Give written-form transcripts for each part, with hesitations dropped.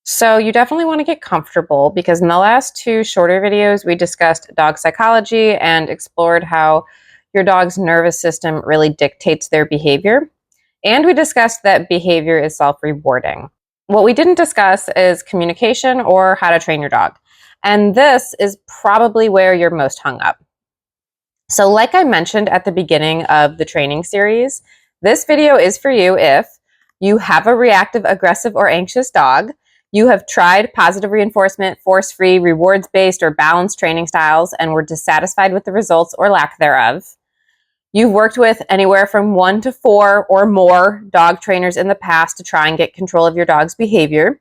So you definitely want to get comfortable because in the last two shorter videos, we discussed dog psychology and explored how your dog's nervous system really dictates their behavior. And we discussed that behavior is self-rewarding. What we didn't discuss is communication or how to train your dog. And this is probably where you're most hung up. So like I mentioned at the beginning of the training series, this video is for you if you have a reactive, aggressive, or anxious dog, you have tried positive reinforcement, force-free, rewards-based, or balanced training styles and were dissatisfied with the results or lack thereof. You've worked with anywhere from 1 to 4 or more dog trainers in the past to try and get control of your dog's behavior.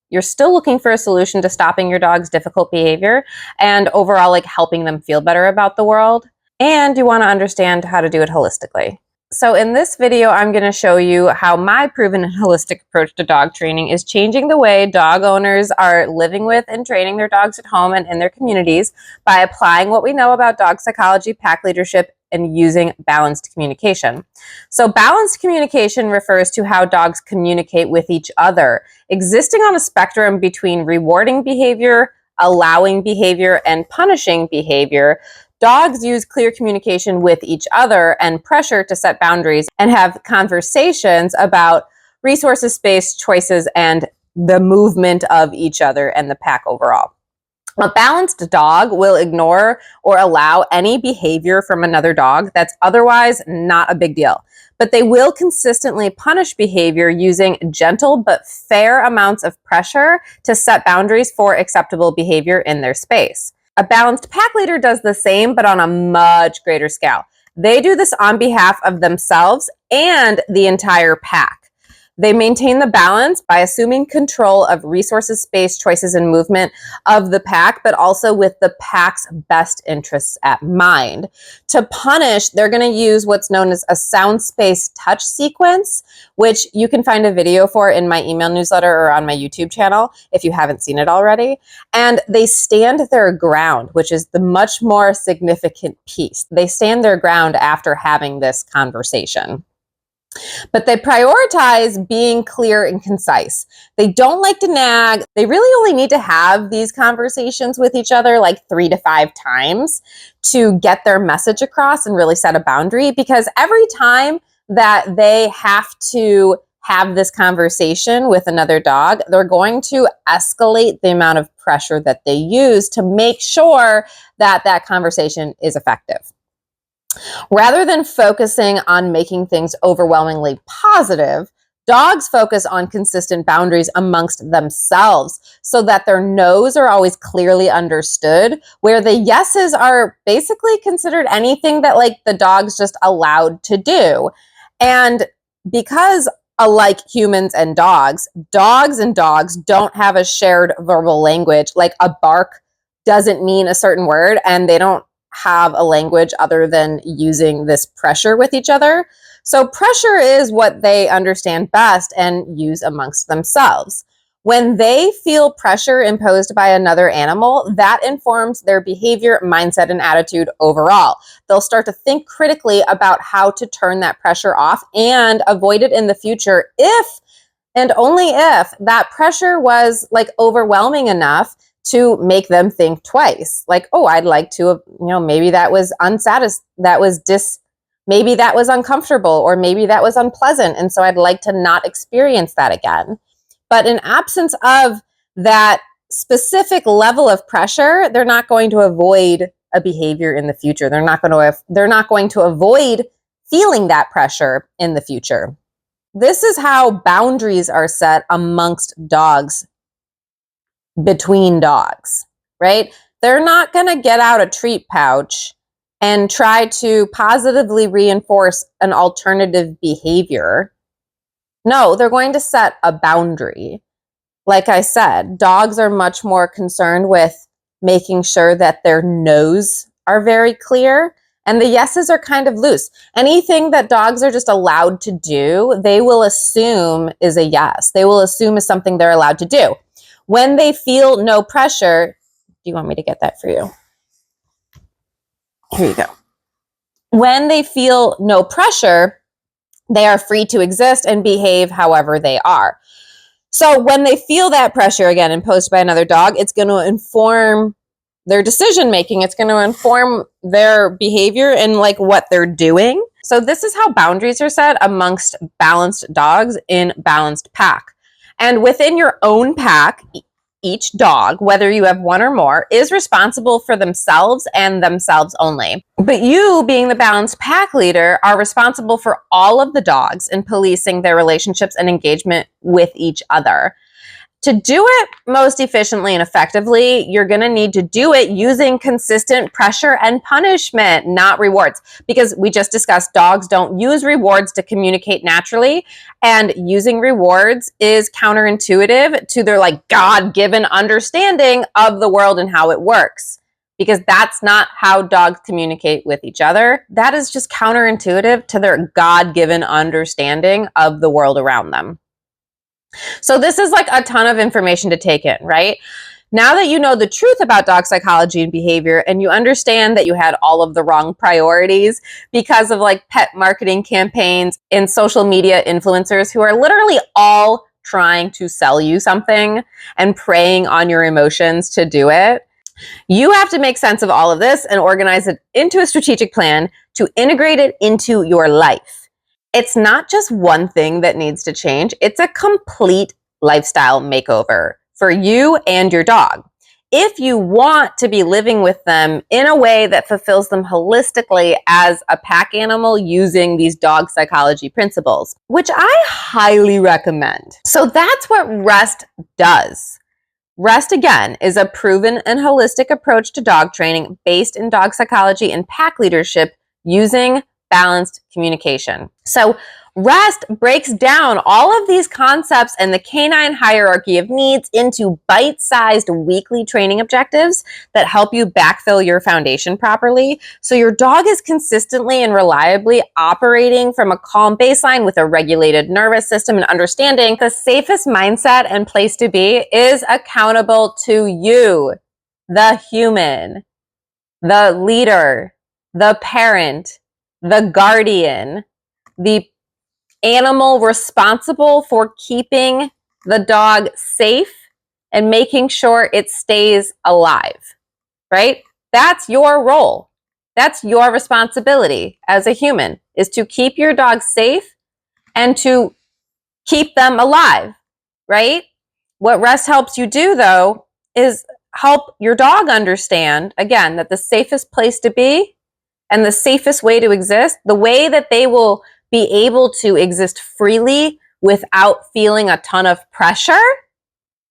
You're still looking for a solution to stopping your dog's difficult behavior and overall like helping them feel better about the world. And you want to understand how to do it holistically. So in this video, I'm going to show you how my proven and holistic approach to dog training is changing the way dog owners are living with and training their dogs at home and in their communities by applying what we know about dog psychology, pack leadership, and using balanced communication. So balanced communication refers to how dogs communicate with each other, existing on a spectrum between rewarding behavior, allowing behavior, and punishing behavior. Dogs use clear communication with each other and pressure to set boundaries and have conversations about resources, space, choices, and the movement of each other and the pack overall. A balanced dog will ignore or allow any behavior from another dog that's otherwise not a big deal, but they will consistently punish behavior using gentle but fair amounts of pressure to set boundaries for acceptable behavior in their space. A balanced pack leader does the same, but on a much greater scale. They do this on behalf of themselves and the entire pack. They maintain the balance by assuming control of resources, space, choices, and movement of the pack, but also with the pack's best interests at mind. To punish, they're going to use what's known as a sound space touch sequence, which you can find a video for in my email newsletter or on my YouTube channel if you haven't seen it already. And they stand their ground, which is the much more significant piece. They stand their ground after having this conversation. But they prioritize being clear and concise. They don't like to nag. They really only need to have these conversations with each other like 3 to 5 times to get their message across and really set a boundary, because every time that they have to have this conversation with another dog, they're going to escalate the amount of pressure that they use to make sure that that conversation is effective. Rather than focusing on making things overwhelmingly positive, dogs focus on consistent boundaries amongst themselves so that their no's are always clearly understood, where the yeses are basically considered anything that like the dog's just allowed to do. And because unlike humans and dogs don't have a shared verbal language, like a bark doesn't mean a certain word, and they don't have a language other than using this pressure with each other. So pressure is what they understand best and use amongst themselves. When they feel pressure imposed by another animal, that informs their behavior, mindset, and attitude overall. They'll start to think critically about how to turn that pressure off and avoid it in the future if and only if that pressure was like overwhelming enough to make them think twice. Like, oh, I'd like to, maybe that was maybe that was uncomfortable, or maybe that was unpleasant. And so I'd like to not experience that again. But in absence of that specific level of pressure, they're not going to avoid a behavior in the future. They're not going to avoid feeling that pressure in the future. This is how boundaries are set amongst dogs, between dogs, right? They're not going to get out a treat pouch and try to positively reinforce an alternative behavior. No, they're going to set a boundary. Like I said, dogs are much more concerned with making sure that their no's are very clear and the yeses are kind of loose. Anything that dogs are just allowed to do, they will assume is a yes. They will assume is something they're allowed to do. When they feel no pressure, do you want me to get that for you? Here you go. When they feel no pressure, they are free to exist and behave however they are. So when they feel that pressure again imposed by another dog, it's going to inform their decision making. It's going to inform their behavior and like what they're doing. So this is how boundaries are set amongst balanced dogs in balanced pack. And within your own pack, each dog, whether you have one or more, is responsible for themselves and themselves only. But you, being the balanced pack leader, are responsible for all of the dogs in policing their relationships and engagement with each other. To do it most efficiently and effectively, you're going to need to do it using consistent pressure and punishment, not rewards. Because we just discussed dogs don't use rewards to communicate naturally, and using rewards is counterintuitive to their like God-given understanding of the world and how it works. Because that's not how dogs communicate with each other. That is just counterintuitive to their God-given understanding of the world around them. So this is like a ton of information to take in, right? Now that you know the truth about dog psychology and behavior, and you understand that you had all of the wrong priorities because of like pet marketing campaigns and social media influencers who are literally all trying to sell you something and preying on your emotions to do it, you have to make sense of all of this and organize it into a strategic plan to integrate it into your life. It's not just one thing that needs to change. It's a complete lifestyle makeover for you and your dog. If you want to be living with them in a way that fulfills them holistically as a pack animal using these dog psychology principles, which I highly recommend. So that's what R.E.S.T does. R.E.S.T, again, is a proven and holistic approach to dog training based in dog psychology and pack leadership using balanced communication. So R.E.S.T breaks down all of these concepts and the canine hierarchy of needs into bite-sized weekly training objectives that help you backfill your foundation properly. So your dog is consistently and reliably operating from a calm baseline with a regulated nervous system and understanding the safest mindset and place to be is accountable to you, the human, the leader, the parent, the guardian, the animal responsible for keeping the dog safe and making sure it stays alive, right? That's your role. That's your responsibility as a human, is to keep your dog safe and to keep them alive, right? What R.E.S.T helps you do, though, is help your dog understand, again, that the safest place to be and the safest way to exist, the way that they will be able to exist freely without feeling a ton of pressure,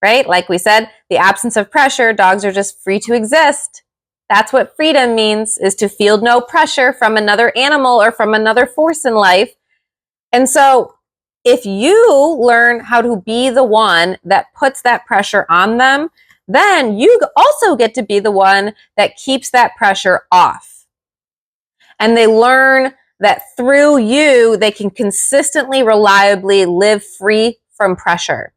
right? Like we said, the absence of pressure, dogs are just free to exist. That's what freedom means, is to feel no pressure from another animal or from another force in life. And so if you learn how to be the one that puts that pressure on them, then you also get to be the one that keeps that pressure off. And they learn that through you, they can consistently, reliably live free from pressure.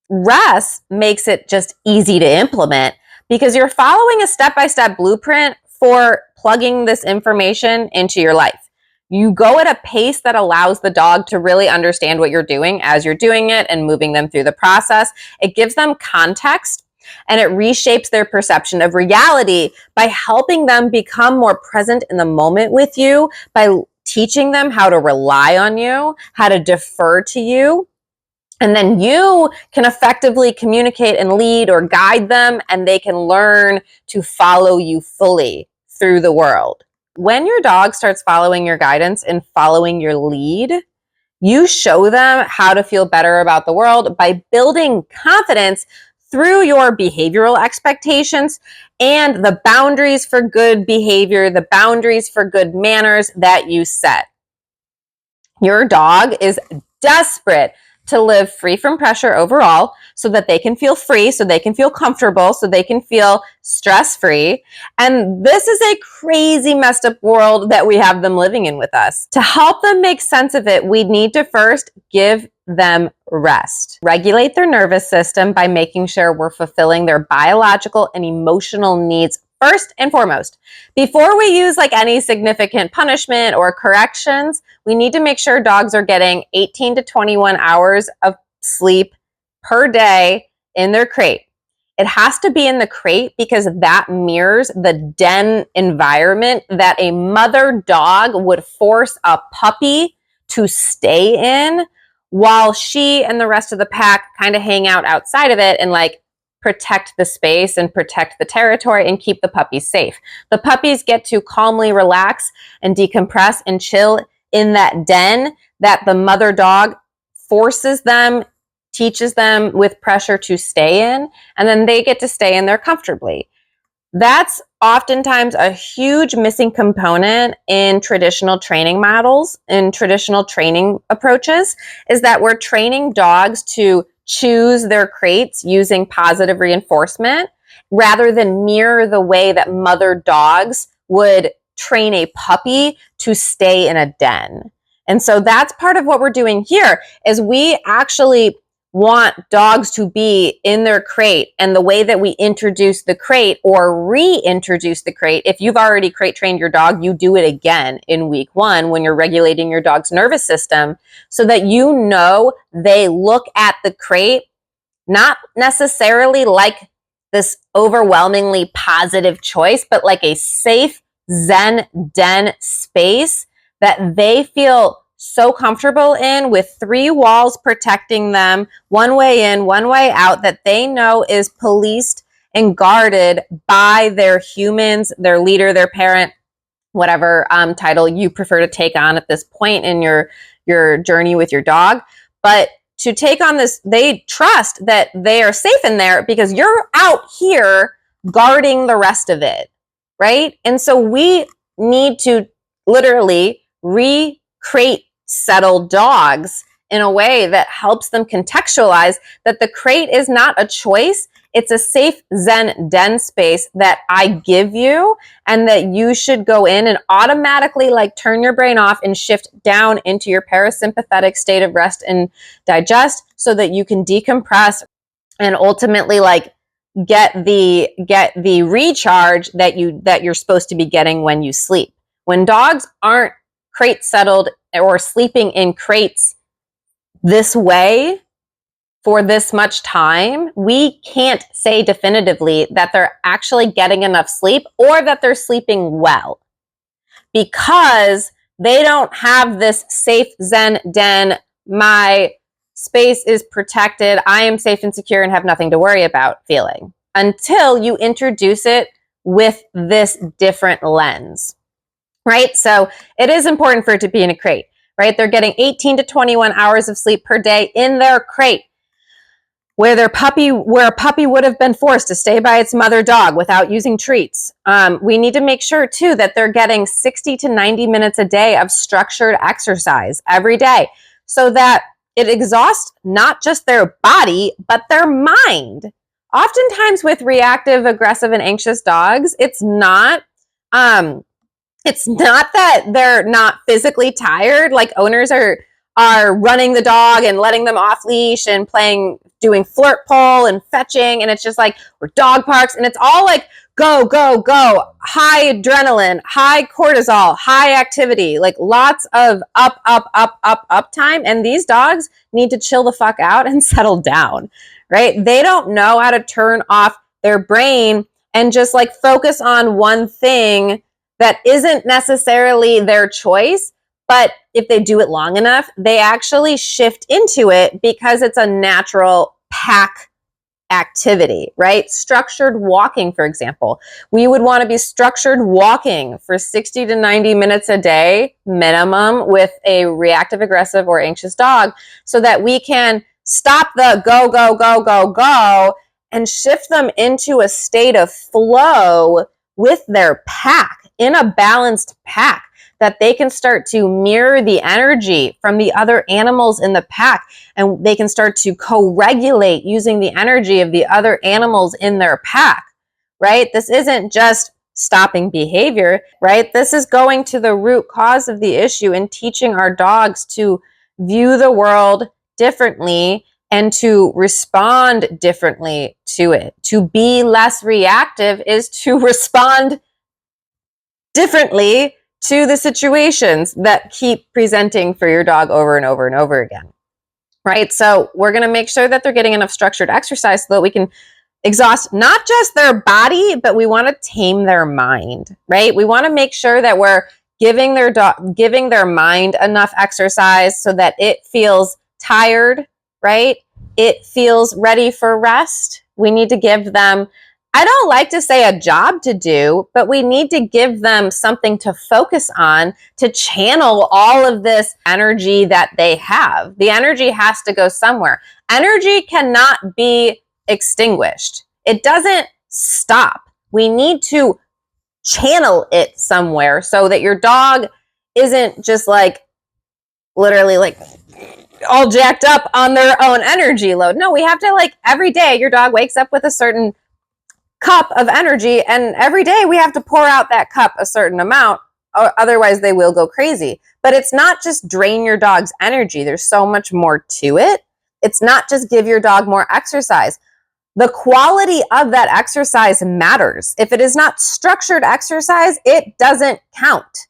R.E.S.T makes it just easy to implement because you're following a step-by-step blueprint for plugging this information into your life. You go at a pace that allows the dog to really understand what you're doing as you're doing it and moving them through the process. It gives them context and it reshapes their perception of reality by helping them become more present in the moment with you, by teaching them how to rely on you, how to defer to you. And then you can effectively communicate and lead or guide them, and they can learn to follow you fully through the world. When your dog starts following your guidance and following your lead, you show them how to feel better about the world by building confidence through your behavioral expectations and the boundaries for good behavior, the boundaries for good manners that you set. Your dog is desperate to live free from pressure overall so that they can feel free, so they can feel comfortable, so they can feel stress-free. And this is a crazy messed up world that we have them living in with us. To help them make sense of it, we need to first give them rest. Regulate their nervous system by making sure we're fulfilling their biological and emotional needs first and foremost. Before we use like any significant punishment or corrections, we need to make sure dogs are getting 18 to 21 hours of sleep per day in their crate. It has to be in the crate because that mirrors the den environment that a mother dog would force a puppy to stay in while she and the rest of the pack kind of hang out outside of it and like protect the space and protect the territory and keep the puppies safe. The puppies get to calmly relax and decompress and chill in that den that the mother dog forces them, teaches them with pressure to stay in, and then they get to stay in there comfortably. That's oftentimes a huge missing component in traditional training models, in traditional training approaches, is that we're training dogs to choose their crates using positive reinforcement rather than mirror the way that mother dogs would train a puppy to stay in a den. And so that's part of what we're doing here is we actually want dogs to be in their crate, and the way that we introduce the crate or reintroduce the crate, if you've already crate trained your dog, you do it again in week 1 when you're regulating your dog's nervous system so that you know they look at the crate not necessarily like this overwhelmingly positive choice, but like a safe Zen den space that they feel so comfortable in, with 3 walls protecting them, one way in, one way out, that they know is policed and guarded by their humans, their leader, their parent, whatever title you prefer to take on at this point in your journey with your dog. But to take on this, they trust that they are safe in there because you're out here guarding the rest of it, right? And so we need to literally recreate settled dogs in a way that helps them contextualize that the crate is not a choice. It's a safe Zen den space that I give you, and that you should go in and automatically like turn your brain off and shift down into your parasympathetic state of rest and digest so that you can decompress and ultimately like get the recharge that you're supposed to be getting when you sleep. When dogs aren't crate settled or sleeping in crates this way for this much time, we can't say definitively that they're actually getting enough sleep or that they're sleeping well, because they don't have this safe Zen den, my space is protected, I am safe and secure and have nothing to worry about feeling, until you introduce it with this different lens, right? So it is important for it to be in a crate, right? They're getting 18 to 21 hours of sleep per day in their crate, where a puppy would have been forced to stay by its mother dog without using treats. We need to make sure too that they're getting 60 to 90 minutes a day of structured exercise every day, so that it exhausts not just their body, but their mind. Oftentimes with reactive, aggressive, and anxious dogs, it's not that they're not physically tired. Like owners are running the dog and letting them off leash and doing flirt pull and fetching, and it's just like we're dog parks, and it's all like go, go, go, high adrenaline, high cortisol, high activity, like lots of up time. And these dogs need to chill the fuck out and settle down, right? They don't know how to turn off their brain and just like focus on one thing that isn't necessarily their choice. But if they do it long enough, they actually shift into it because it's a natural pack activity, right? Structured walking, for example. We would want to be structured walking for 60 to 90 minutes a day minimum with a reactive, aggressive, or anxious dog, so that we can stop the go, go, go, go, go and shift them into a state of flow with their pack, in a balanced pack, that they can start to mirror the energy from the other animals in the pack, and they can start to co-regulate using the energy of the other animals in their pack, right? This isn't just stopping behavior, right? This is going to the root cause of the issue and teaching our dogs to view the world differently and to respond differently to it. To be less reactive is to respond differently to the situations that keep presenting for your dog over and over and over again. right? So we're going to make sure that they're getting enough structured exercise so that we can exhaust not just their body, but we want to tame their mind, right? We want to make sure that we're giving their mind enough exercise so that it feels tired, right? It feels ready for rest. We need to give them, I don't like to say a job to do, but we need to give them something to focus on to channel all of this energy that they have. The energy has to go somewhere. Energy cannot be extinguished. It doesn't stop. We need to channel it somewhere so that your dog isn't just like literally like all jacked up on their own energy load. No, we have to, like, every day your dog wakes up with a certain cup of energy, and every day we have to pour out that cup a certain amount, or otherwise they will go crazy. But it's not just drain your dog's energy. There's so much more to it. It's not just give your dog more exercise. The quality of that exercise matters. If it is not structured exercise, it doesn't count.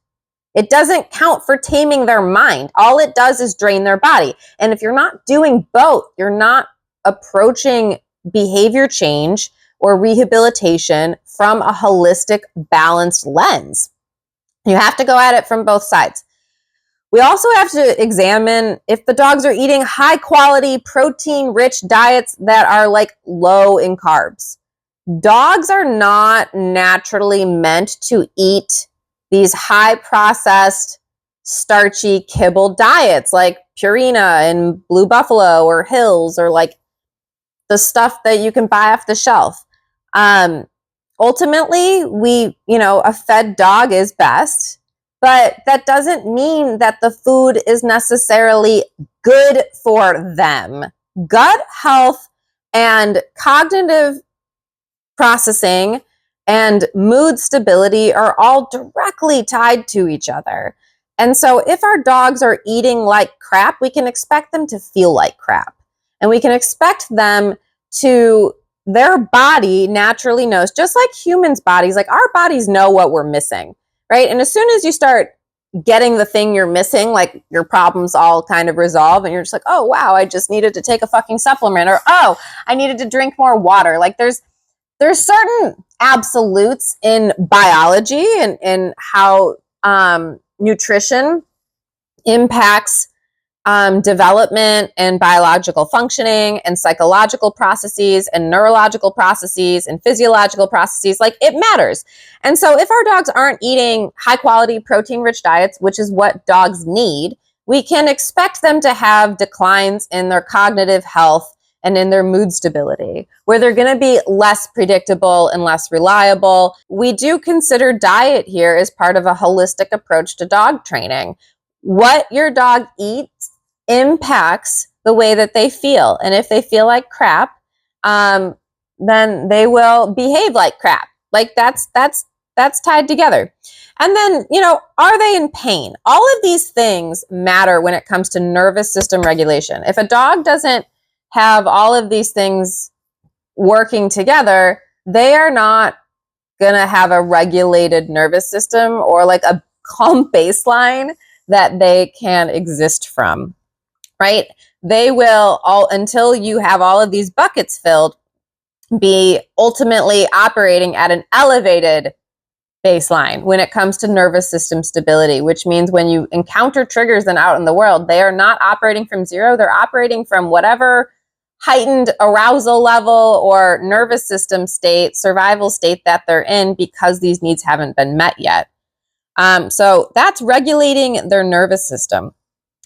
It doesn't count for taming their mind. All it does is drain their body. And if you're not doing both, you're not approaching behavior change or rehabilitation from a holistic, balanced lens. You have to go at it from both sides. We also have to examine if the dogs are eating high quality, protein rich diets that are like low in carbs. Dogs are not naturally meant to eat these high processed, starchy kibble diets like Purina and Blue Buffalo or Hills, or like the stuff that you can buy off the shelf. Ultimately, a fed dog is best, but that doesn't mean that the food is necessarily good for them. Gut health and cognitive processing and mood stability are all directly tied to each other. And so if our dogs are eating like crap, we can expect them to feel like crap. And we can expect them to, their body naturally knows, just like humans' bodies, like our bodies know what we're missing, right? And as soon as you start getting the thing you're missing, like your problems all kind of resolve, and you're just like, oh, wow, I just needed to take a fucking supplement, or, oh, I needed to drink more water. Like there's certain absolutes in biology and how nutrition impacts development and biological functioning and psychological processes and neurological processes and physiological processes. Like, it matters. And so if our dogs aren't eating high quality protein rich diets, which is what dogs need, we can expect them to have declines in their cognitive health and in their mood stability, where they're going to be less predictable and less reliable. We do consider diet here as part of a holistic approach to dog training. What your dog eats impacts the way that they feel. And if they feel like crap, then they will behave like crap. Like that's tied together. And then, are they in pain? All of these things matter when it comes to nervous system regulation. If a dog doesn't have all of these things working together, they are not going to have a regulated nervous system or like a calm baseline that they can exist from, right? They will until you have all of these buckets filled, be ultimately operating at an elevated baseline when it comes to nervous system stability, which means when you encounter triggers then out in the world, they are not operating from zero. They're operating from whatever heightened arousal level or nervous system state, survival state that they're in, because these needs haven't been met yet. So that's regulating their nervous system.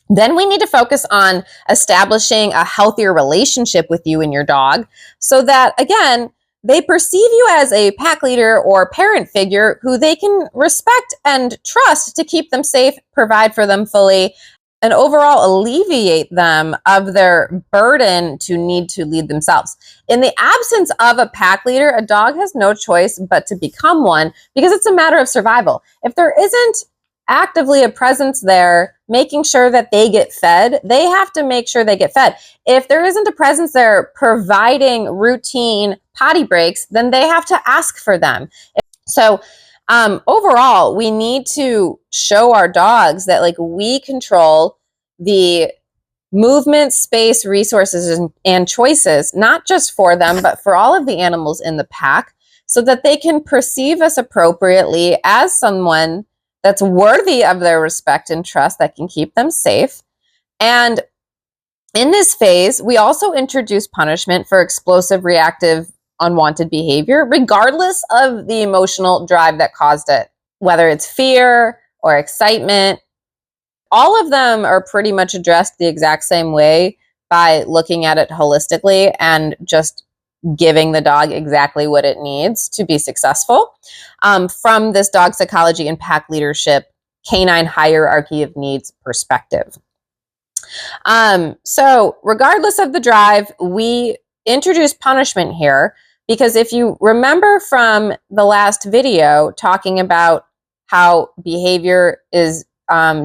Then we need to focus on establishing a healthier relationship with you and your dog so that, again, they perceive you as a pack leader or parent figure who they can respect and trust to keep them safe, provide for them fully, and overall alleviate them of their burden to need to lead themselves. In the absence of a pack leader, a dog has no choice but to become one, because it's a matter of survival. If there isn't actively a presence there making sure that they get fed, they have to make sure they get fed. If there isn't a presence there providing routine potty breaks, then they have to ask for them. So overall, we need to show our dogs that, like, we control the movement, space, resources, and choices, not just for them, but for all of the animals in the pack, so that they can perceive us appropriately as someone that's worthy of their respect and trust, that can keep them safe. And in this phase, we also introduce punishment for explosive, reactive, unwanted behavior, regardless of the emotional drive that caused it, whether it's fear or excitement. All of them are pretty much addressed the exact same way by looking at it holistically and just giving the dog exactly what it needs to be successful, from this dog psychology and pack leadership canine hierarchy of needs perspective. So regardless of the drive, we introduce punishment here because if you remember from the last video talking about how behavior is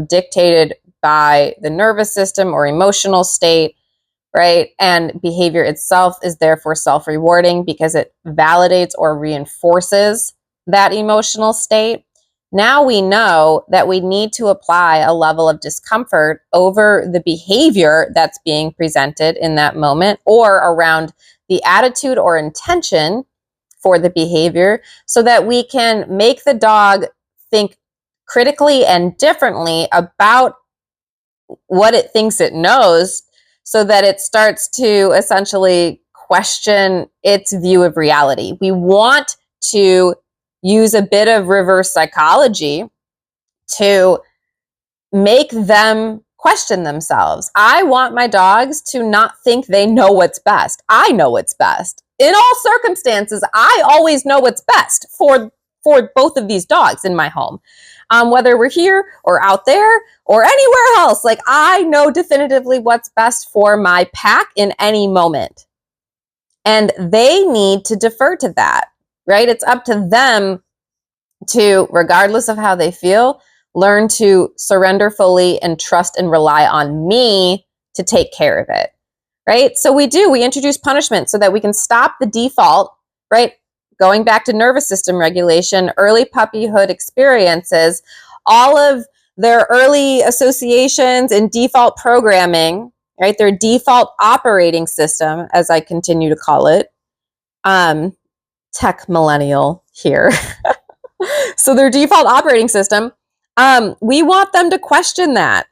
dictated by the nervous system or emotional state, right? And behavior itself is therefore self-rewarding because it validates or reinforces that emotional state. Now we know that we need to apply a level of discomfort over the behavior that's being presented in that moment or around the attitude or intention for the behavior so that we can make the dog think critically and differently about what it thinks it knows, so that it starts to essentially question its view of reality. We want to use a bit of reverse psychology to make them question themselves. I want my dogs to not think they know what's best. I know what's best. In all circumstances, I always know what's best for both of these dogs in my home. Whether we're here or out there or anywhere else, like I know definitively what's best for my pack in any moment. And they need to defer to that, right? It's up to them to, regardless of how they feel, learn to surrender fully and trust and rely on me to take care of it, right? So we introduce punishment so that we can stop the default, right? Going back to nervous system regulation, early puppyhood experiences, all of their early associations and default programming, right? Their default operating system, as I continue to call it, tech millennial here. So their default operating system, we want them to question that.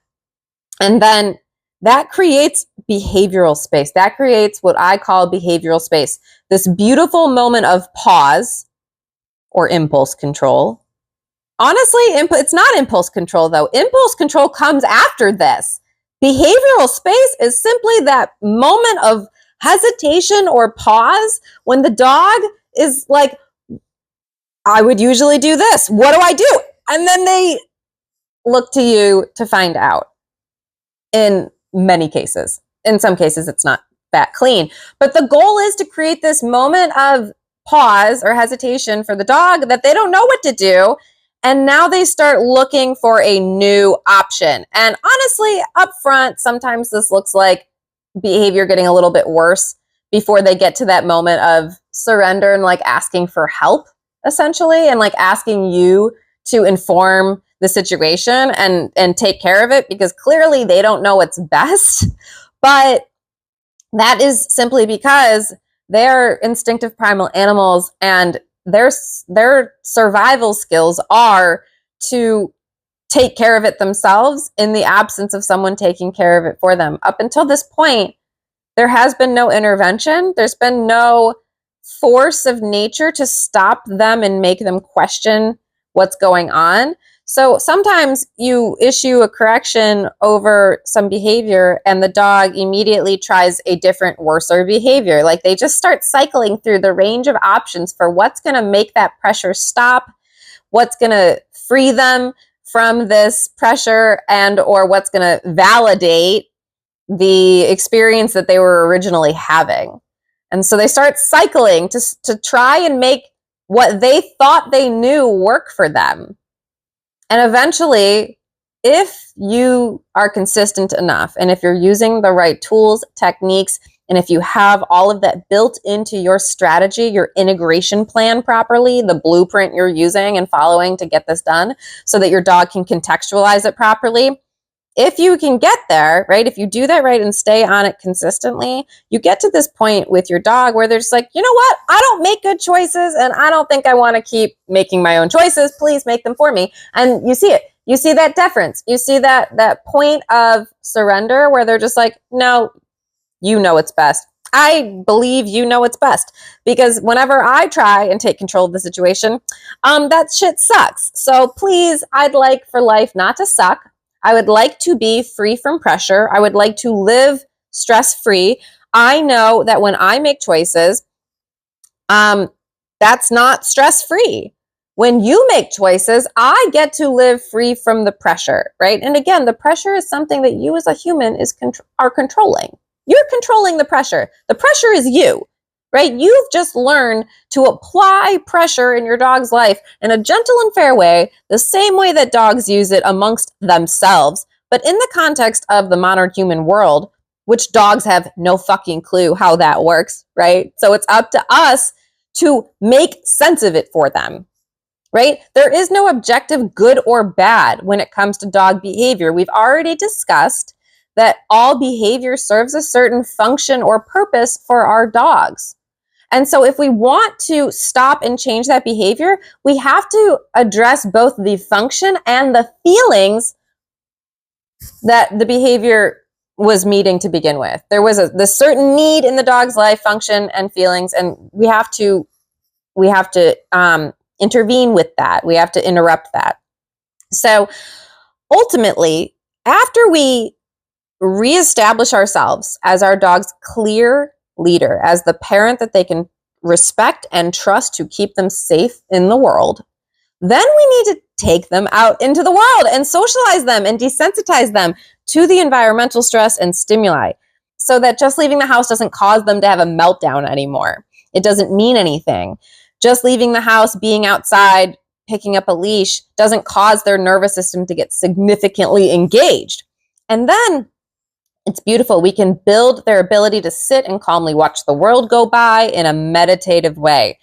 And then that creates behavioral space. That creates what I call behavioral space. This beautiful moment of pause or impulse control. Honestly, it's not impulse control though. Impulse control comes after this. Behavioral space is simply that moment of hesitation or pause when the dog is like, I would usually do this. What do I do? And then they look to you to find out. In many cases. In some cases, it's not that clean. But the goal is to create this moment of pause or hesitation for the dog that they don't know what to do. And now they start looking for a new option. And honestly, up front, sometimes this looks like behavior getting a little bit worse before they get to that moment of surrender and like asking for help, essentially, and like asking you to inform the situation and take care of it, because clearly they don't know what's best. But that is simply because they're instinctive primal animals and their survival skills are to take care of it themselves in the absence of someone taking care of it for them. Up until this point, there has been no intervention. There's been no force of nature to stop them and make them question what's going on. So sometimes you issue a correction over some behavior and the dog immediately tries a different, worser behavior. Like they just start cycling through the range of options for what's going to make that pressure stop, what's going to free them from this pressure, and or what's going to validate the experience that they were originally having. And so they start cycling to try and make what they thought they knew work for them. And eventually, if you are consistent enough, and if you're using the right tools, techniques, and if you have all of that built into your strategy, your integration plan properly, the blueprint you're using and following to get this done so that your dog can contextualize it properly, if you can get there, right, if you do that right and stay on it consistently, you get to this point with your dog where they're just like, you know what, I don't make good choices and I don't think I want to keep making my own choices. Please make them for me. And you see it. You see that deference. You see that point of surrender where they're just like, no, you know it's best. I believe you know it's best, because whenever I try and take control of the situation, that shit sucks. So please, I'd like for life not to suck. I would like to be free from pressure. I would like to live stress-free. I know that when I make choices, that's not stress-free. When you make choices, I get to live free from the pressure, right? And again, the pressure is something that you as a human are controlling. You're controlling the pressure. The pressure is you, right? You've just learned to apply pressure in your dog's life in a gentle and fair way, the same way that dogs use it amongst themselves, but in the context of the modern human world, which dogs have no fucking clue how that works, right? So it's up to us to make sense of it for them, right? There is no objective good or bad when it comes to dog behavior. We've already discussed that all behavior serves a certain function or purpose for our dogs. And so if we want to stop and change that behavior, we have to address both the function and the feelings that the behavior was meeting to begin with. There was this certain need in the dog's life, function and feelings, and we have to intervene with that. We have to interrupt that. So ultimately, after we reestablish ourselves as our dog's clear leader, as the parent that they can respect and trust to keep them safe in the world, then we need to take them out into the world and socialize them and desensitize them to the environmental stress and stimuli, so that just leaving the house doesn't cause them to have a meltdown anymore. It doesn't mean anything. Just leaving the house, being outside, picking up a leash doesn't cause their nervous system to get significantly engaged. And then it's beautiful. We can build their ability to sit and calmly watch the world go by in a meditative way.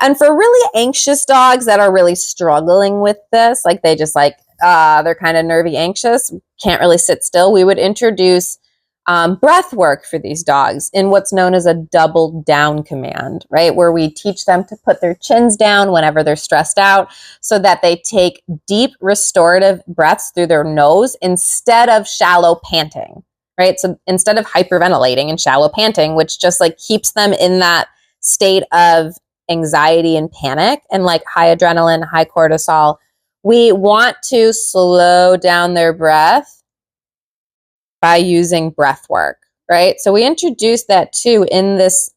And for really anxious dogs that are really struggling with this, like they just they're kind of nervy, anxious, can't really sit still, we would introduce breath work for these dogs in what's known as a double down command, right? Where we teach them to put their chins down whenever they're stressed out so that they take deep restorative breaths through their nose instead of shallow panting, right? So instead of hyperventilating and shallow panting, which just keeps them in that state of anxiety and panic and high adrenaline, high cortisol, we want to slow down their breath by using breath work, right? So we introduced that too in this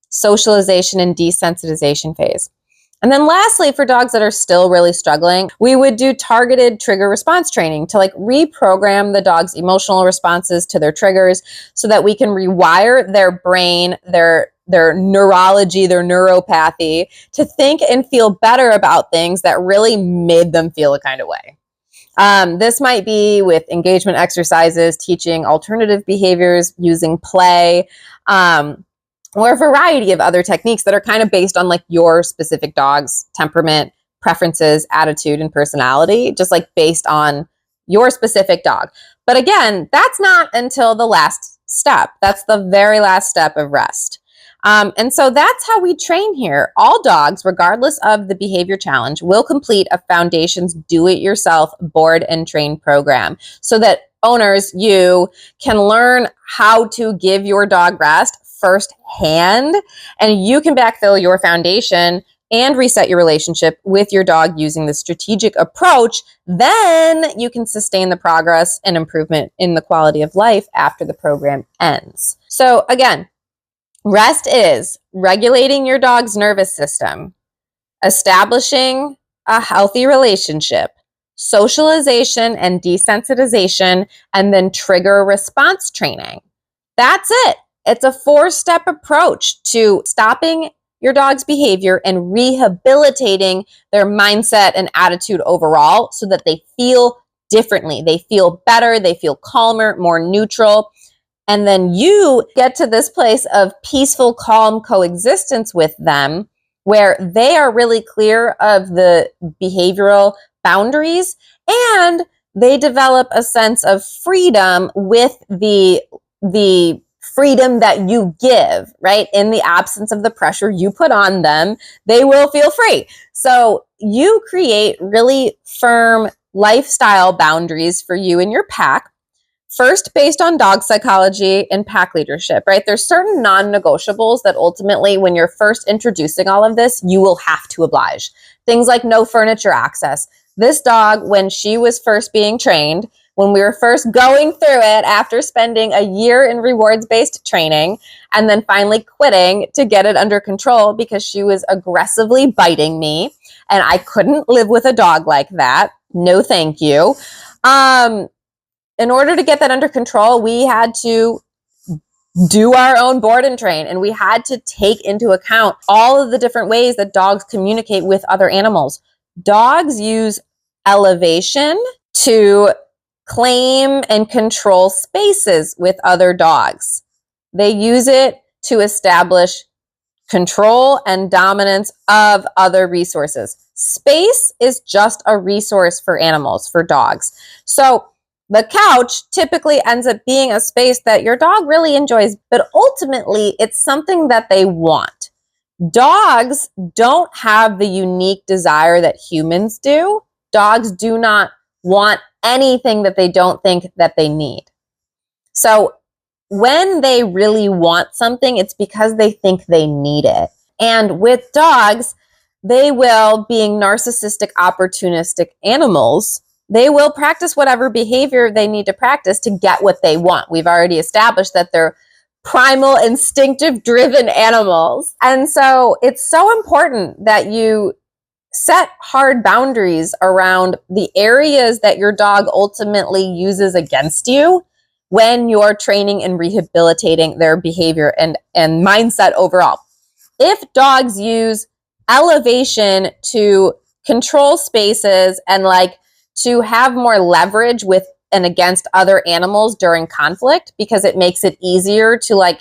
socialization and desensitization phase. And then lastly, for dogs that are still really struggling, we would do targeted trigger response training to reprogram the dog's emotional responses to their triggers so that we can rewire their brain, their neurology, their neuropathy to think and feel better about things that really made them feel a kind of way. This might be with engagement exercises, teaching alternative behaviors, using play, or a variety of other techniques that are kind of based on your specific dog's temperament, preferences, attitude, and personality, just based on your specific dog. But again, that's not until the last step. That's the very last step of R.E.S.T. And so that's how we train here. All dogs, regardless of the behavior challenge, will complete a Foundations Do-It-Yourself board and train program so that owners, you can learn how to give your dog rest firsthand, and you can backfill your foundation and reset your relationship with your dog using the strategic approach. Then you can sustain the progress and improvement in the quality of life after the program ends. So again, R.E.S.T is regulating your dog's nervous system, establishing a healthy relationship, socialization and desensitization, and then trigger response training. That's it. It's a 4-step approach to stopping your dog's behavior and rehabilitating their mindset and attitude overall so that they feel differently. They feel better. They feel calmer, more neutral. And then you get to this place of peaceful, calm coexistence with them where they are really clear of the behavioral boundaries and they develop a sense of freedom with the freedom that you give, right? In the absence of the pressure you put on them, they will feel free. So you create really firm lifestyle boundaries for you and your pack. First, based on dog psychology and pack leadership, right? There's certain non-negotiables that ultimately, when you're first introducing all of this, you will have to oblige. Things like no furniture access. This dog, when she was first being trained, when we were first going through it after spending a year in rewards-based training and then finally quitting to get it under control because she was aggressively biting me and I couldn't live with a dog like that. No, thank you. In order to get that under control, we had to do our own board and train, and we had to take into account all of the different ways that dogs communicate with other animals. Dogs use elevation to claim and control spaces with other dogs. They use it to establish control and dominance of other resources. Space is just a resource for animals, for dogs. So the couch typically ends up being a space that your dog really enjoys, but ultimately it's something that they want. Dogs don't have the unique desire that humans do. Dogs do not want anything that they don't think that they need. So when they really want something, it's because they think they need it. And with dogs, they will, being narcissistic, opportunistic animals, they will practice whatever behavior they need to practice to get what they want. We've already established that they're primal, instinctive, driven animals. And so it's so important that you set hard boundaries around the areas that your dog ultimately uses against you when you're training and rehabilitating their behavior and mindset overall. If dogs use elevation to control spaces and to have more leverage with and against other animals during conflict, because it makes it easier to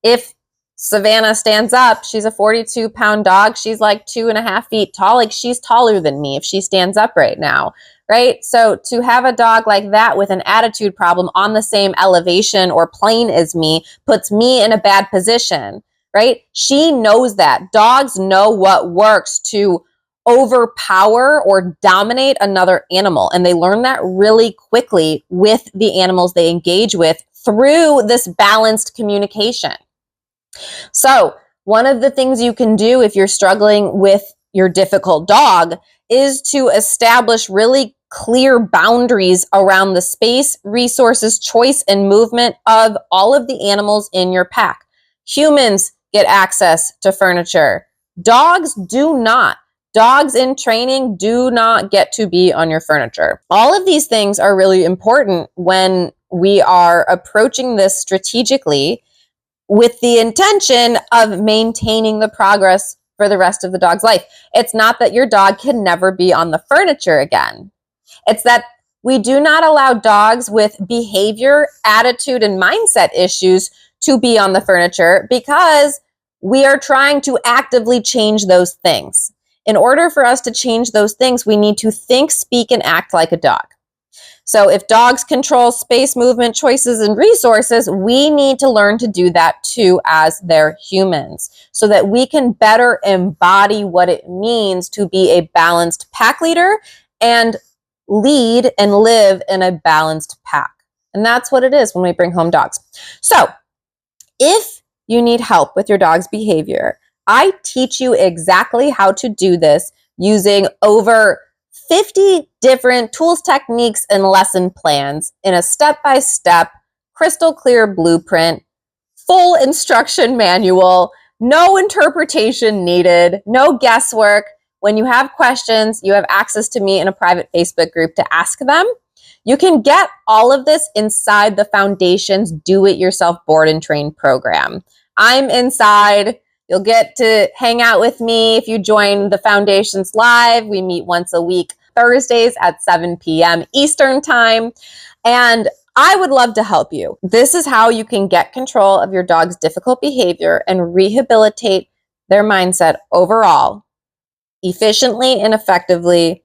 if Savannah stands up, she's a 42-pound dog. She's 2.5 feet tall. She's taller than me if she stands up right now, right? So to have a dog like that with an attitude problem on the same elevation or plane as me puts me in a bad position, right? She knows that. Dogs know what works to overpower or dominate another animal. And they learn that really quickly with the animals they engage with through this balanced communication. So one of the things you can do if you're struggling with your difficult dog is to establish really clear boundaries around the space, resources, choice, and movement of all of the animals in your pack. Humans get access to furniture. Dogs do not. Dogs in training do not get to be on your furniture. All of these things are really important when we are approaching this strategically with the intention of maintaining the progress for the rest of the dog's life. It's not that your dog can never be on the furniture again. It's that we do not allow dogs with behavior, attitude, and mindset issues to be on the furniture because we are trying to actively change those things. In order for us to change those things, we need to think, speak, and act like a dog. So if dogs control space, movement, choices, and resources, we need to learn to do that too as their humans so that we can better embody what it means to be a balanced pack leader and lead and live in a balanced pack. And that's what it is when we bring home dogs. So if you need help with your dog's behavior, I teach you exactly how to do this using over 50 different tools, techniques, and lesson plans in a step-by-step, crystal clear blueprint, full instruction manual, no interpretation needed, no guesswork. When you have questions, you have access to me in a private Facebook group to ask them. You can get all of this inside the Foundations Do-It-Yourself Board and Train program. I'm inside. You'll get to hang out with me if you join the Foundations Live. We meet once a week, Thursdays at 7 p.m. Eastern Time. And I would love to help you. This is how you can get control of your dog's difficult behavior and rehabilitate their mindset overall, efficiently and effectively,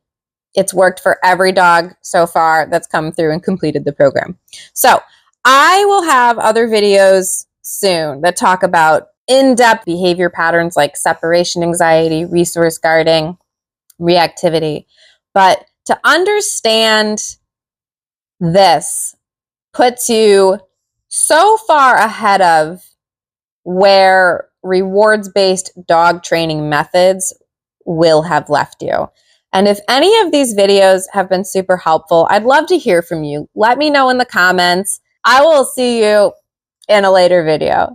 It's worked for every dog so far that's come through and completed the program. So I will have other videos soon that talk about in-depth behavior patterns like separation anxiety, resource guarding, reactivity. But to understand this puts you so far ahead of where rewards-based dog training methods will have left you. And if any of these videos have been super helpful, I'd love to hear from you. Let me know in the comments. I will see you in a later video.